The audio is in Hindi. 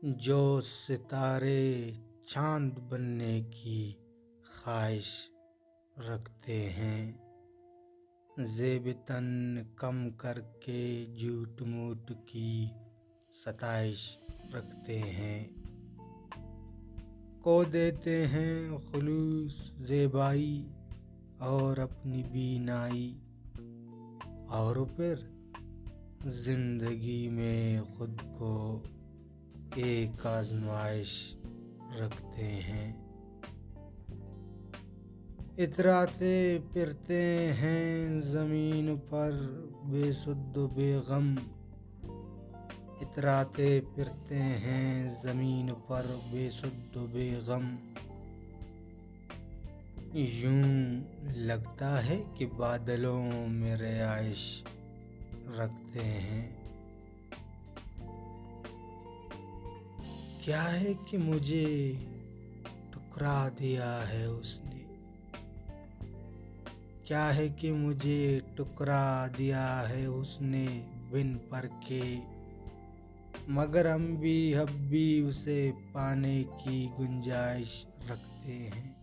जो सितारे चांद बनने की ख्वाहिश रखते हैं, ज़ेब तन कम करके झूठ मूठ की सताइश रखते हैं, को देते हैं खुलूस ज़ेबाई और अपनी बीनाई, और फिर जिंदगी में खुद को एक आजमाइश रखते हैं। इतराते फिरते हैं ज़मीन पर बेसुध बेगम, इतराते फिरते हैं ज़मीन पर बेसुध बेगम। यूं लगता है कि बादलों में रिहाइश रखते हैं। क्या है कि मुझे ठुकरा दिया है उसने, क्या है कि मुझे ठुकरा दिया है उसने बिन परखे, मगर हम भी अब भी उसे पाने की गुंजाइश रखते हैं।